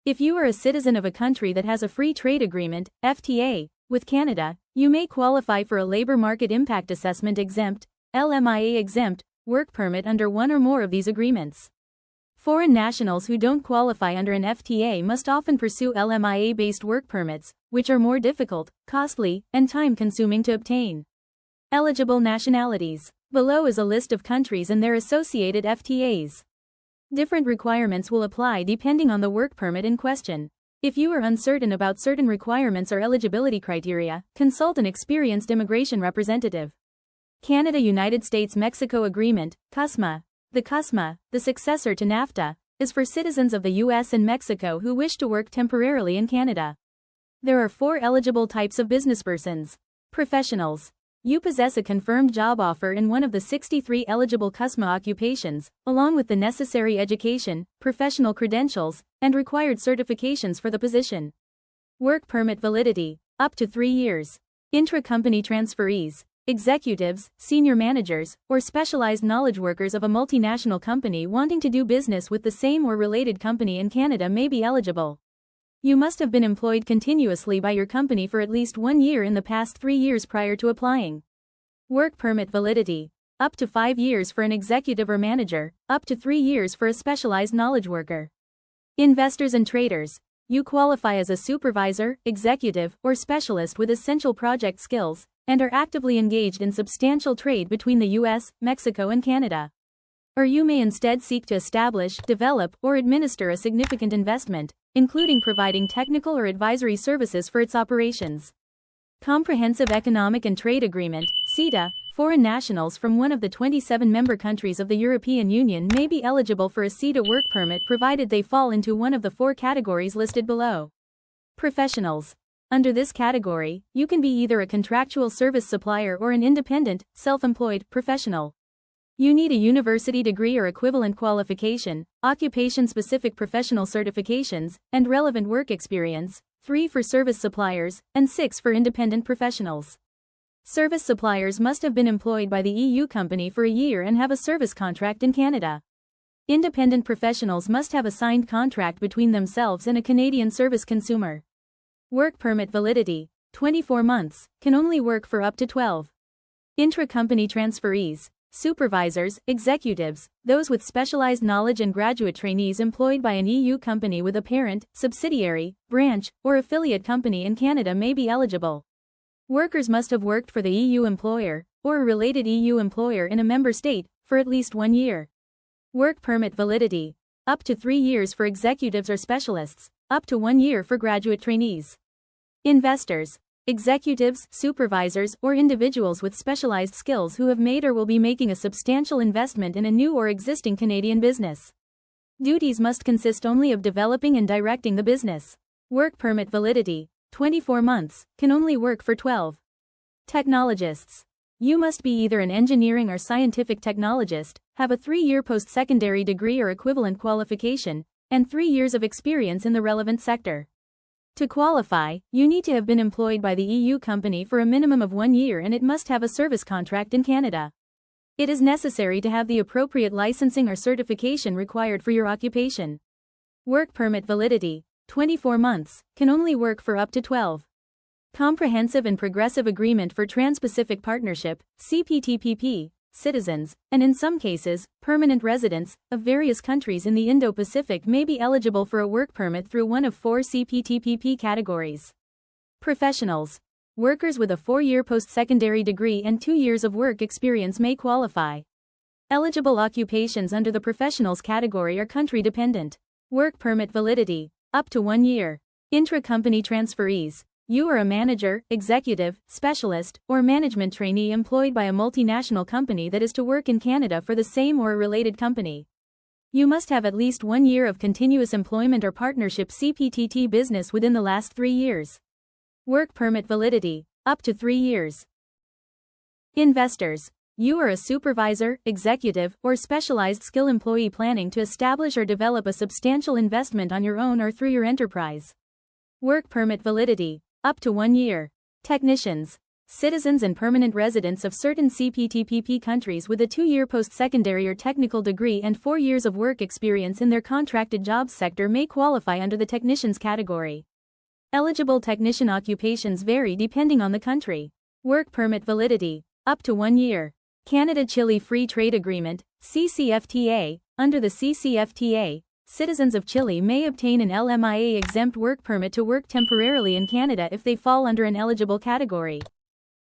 If you are a citizen of a country that has a free trade agreement, FTA, with Canada, you may qualify for a Labour Market Impact Assessment-exempt, LMIA-exempt, work permit under one or more of these agreements. Foreign nationals who don't qualify under an FTA must often pursue LMIA-based work permits, which are more difficult, costly, and time-consuming to obtain. Eligible nationalities. Below is a list of countries and their associated FTAs. Different requirements will apply depending on the work permit in question. If you are uncertain about certain requirements or eligibility criteria, consult an experienced immigration representative. Canada-United States-Mexico Agreement, CUSMA. The CUSMA, the successor to NAFTA, is for citizens of the US and Mexico who wish to work temporarily in Canada. There are 4 eligible types of businesspersons. Professionals. You possess a confirmed job offer in one of the 63 eligible CUSMA occupations, along with the necessary education, professional credentials, and required certifications for the position. Work permit validity, up to 3 years. Intra-company transferees, executives, senior managers, or specialized knowledge workers of a multinational company wanting to do business with the same or related company in Canada may be eligible. You must have been employed continuously by your company for at least 1 year in the past 3 years prior to applying. Work permit validity, up to 5 years for an executive or manager, up to 3 years for a specialized knowledge worker. Investors and traders. You qualify as a supervisor, executive, or specialist with essential project skills, and are actively engaged in substantial trade between the US, Mexico and Canada. Or you may instead seek to establish, develop, or administer a significant investment, including providing technical or advisory services for its operations. Comprehensive Economic and Trade Agreement, CETA. Foreign nationals from one of the 27 member countries of the European Union may be eligible for a CETA work permit provided they fall into one of the 4 categories listed below. Professionals. Under this category, you can be either a contractual service supplier or an independent, self-employed professional. You need a university degree or equivalent qualification, occupation-specific professional certifications, and relevant work experience, 3 for service suppliers, and 6 for independent professionals. Service suppliers must have been employed by the EU company for a year and have a service contract in Canada. Independent professionals must have a signed contract between themselves and a Canadian service consumer. Work permit validity, 24 months, can only work for up to 12. Intra-company transferees. Supervisors, executives, those with specialized knowledge and graduate trainees employed by an EU company with a parent, subsidiary, branch, or affiliate company in Canada may be eligible. Workers must have worked for the EU employer, or a related EU employer in a member state, for at least 1 year. Work permit validity, up to 3 years for executives or specialists, up to 1 year for graduate trainees. Investors. Executives, supervisors, or individuals with specialized skills who have made or will be making a substantial investment in a new or existing Canadian business. Duties must consist only of developing and directing the business. Work permit validity, 24 months, can only work for 12. Technologists. You must be either an engineering or scientific technologist, have a 3-year post-secondary degree or equivalent qualification, and 3 years of experience in the relevant sector. To qualify, you need to have been employed by the EU company for a minimum of 1 year and it must have a service contract in Canada. It is necessary to have the appropriate licensing or certification required for your occupation. Work permit validity, 24 months, can only work for up to 12. Comprehensive and Progressive Agreement for Trans-Pacific Partnership, CPTPP, citizens, and in some cases, permanent residents, of various countries in the Indo-Pacific may be eligible for a work permit through one of 4 CPTPP categories. Professionals. Workers with a 4-year post-secondary degree and 2 years of work experience may qualify. Eligible occupations under the professionals category are country-dependent. Work permit validity, up to 1 year. Intra-company transferees. You are a manager, executive, specialist, or management trainee employed by a multinational company that is to work in Canada for the same or a related company. You must have at least 1 year of continuous employment or partnership CPTT business within the last 3 years. Work permit validity, up to 3 years. Investors. You are a supervisor, executive, or specialized skill employee planning to establish or develop a substantial investment on your own or through your enterprise. Work permit validity, up to 1 year. Technicians. citizens and permanent residents of certain CPTPP countries with a 2-year post-secondary or technical degree and 4 years of work experience in their contracted jobs sector may qualify under the technicians category. Eligible technician occupations vary depending on the country. Work permit validity, up to 1 year. Canada-Chile Free Trade Agreement, CCFTA. Under the CCFTA, citizens of Chile may obtain an LMIA-exempt work permit to work temporarily in Canada if they fall under an eligible category.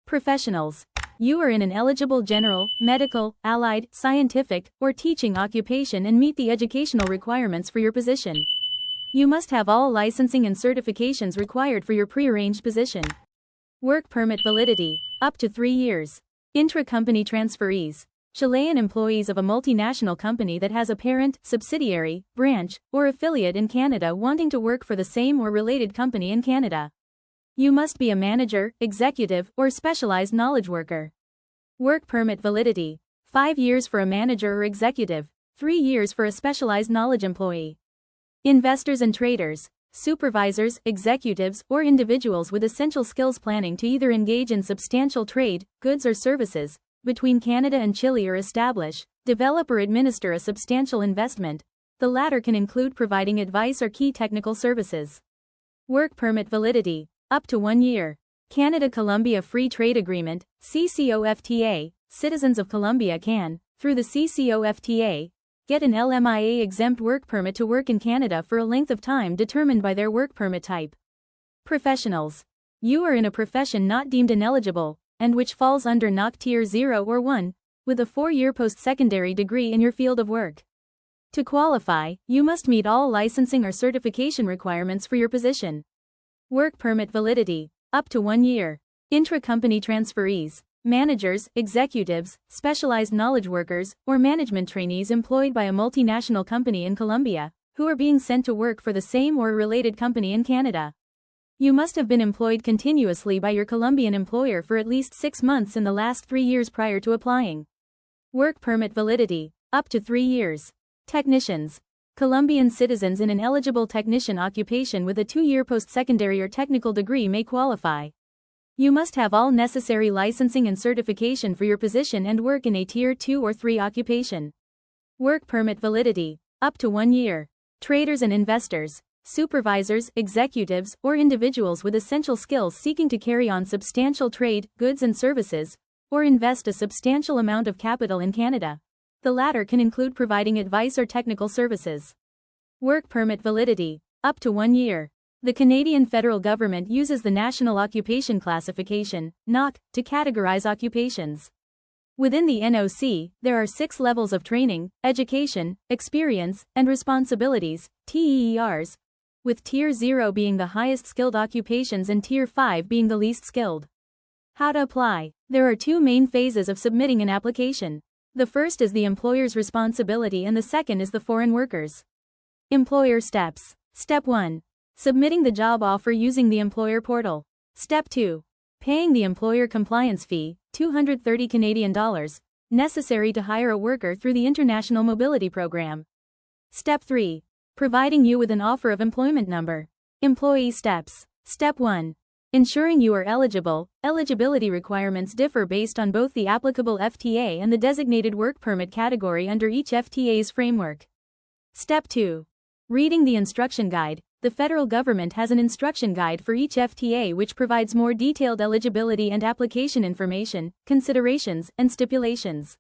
Professionals. You are in an eligible general, medical, allied, scientific, or teaching occupation and meet the educational requirements for your position. You must have all licensing and certifications required for your prearranged position. Work permit validity, up to 3 years. Intra-company transferees. Chilean employees of a multinational company that has a parent, subsidiary, branch, or affiliate in Canada wanting to work for the same or related company in Canada. You must be a manager, executive, or specialized knowledge worker. Work permit validity, 5 years for a manager or executive, 3 years for a specialized knowledge employee. Investors and traders, supervisors, executives, or individuals with essential skills planning to either engage in substantial trade, goods or services, between Canada and Chile or establish, develop or administer a substantial investment. The latter can include providing advice or key technical services. Work permit validity, up to 1 year. Canada-Colombia Free Trade Agreement, CCOFTA. Citizens of Colombia can, through the CCOFTA, get an LMIA-exempt work permit to work in Canada for a length of time determined by their work permit type. Professionals. You are in a profession not deemed ineligible, and which falls under NAFTA Tier 0 or 1, with a 4-year post-secondary degree in your field of work. To qualify, you must meet all licensing or certification requirements for your position. Work permit validity, up to 1 year. Intra-company transferees, managers, executives, specialized knowledge workers, or management trainees employed by a multinational company in Colombia, who are being sent to work for the same or related company in Canada. You must have been employed continuously by your Colombian employer for at least 6 months in the last 3 years prior to applying. Work permit validity, up to 3 years. Technicians. Colombian citizens in an eligible technician occupation with a 2-year post-secondary or technical degree may qualify. You must have all necessary licensing and certification for your position and work in a Tier 2 or 3 occupation. Work permit validity, up to 1 year. Traders and investors. Supervisors, executives, or individuals with essential skills seeking to carry on substantial trade, goods and services, or invest a substantial amount of capital in Canada. The latter can include providing advice or technical services. Work permit validity, up to 1 year. The Canadian federal government uses the National Occupation Classification, NOC, to categorize occupations. Within the NOC, there are 6 levels of training, education, experience, and responsibilities, TERs, with Tier 0 being the highest skilled occupations and Tier 5 being the least skilled. How to apply? There are 2 main phases of submitting an application. The first is the employer's responsibility and the second is the foreign workers. Employer steps. Step 1. Submitting the job offer using the employer portal. Step 2. Paying the employer compliance fee, $230 Canadian, necessary to hire a worker through the International Mobility Program. Step 3. Providing you with an offer of employment number. Employee steps. Step 1. Ensuring you are eligible. Eligibility requirements differ based on both the applicable FTA and the designated work permit category under each FTA's framework. Step 2. Reading the instruction guide. The federal government has an instruction guide for each FTA which provides more detailed eligibility and application information, considerations, and stipulations.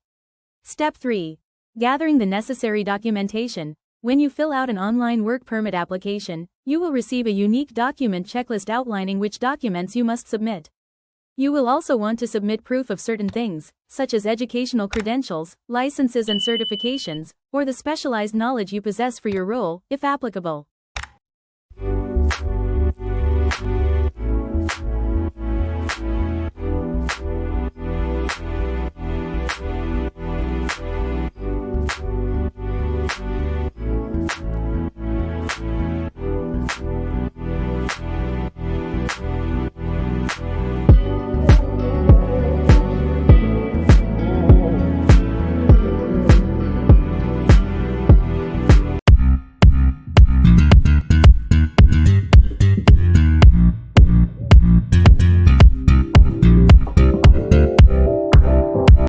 Step 3. Gathering the necessary documentation. When you fill out an online work permit application, you will receive a unique document checklist outlining which documents you must submit. You will also want to submit proof of certain things, such as educational credentials, licenses and certifications, or the specialized knowledge you possess for your role, if applicable.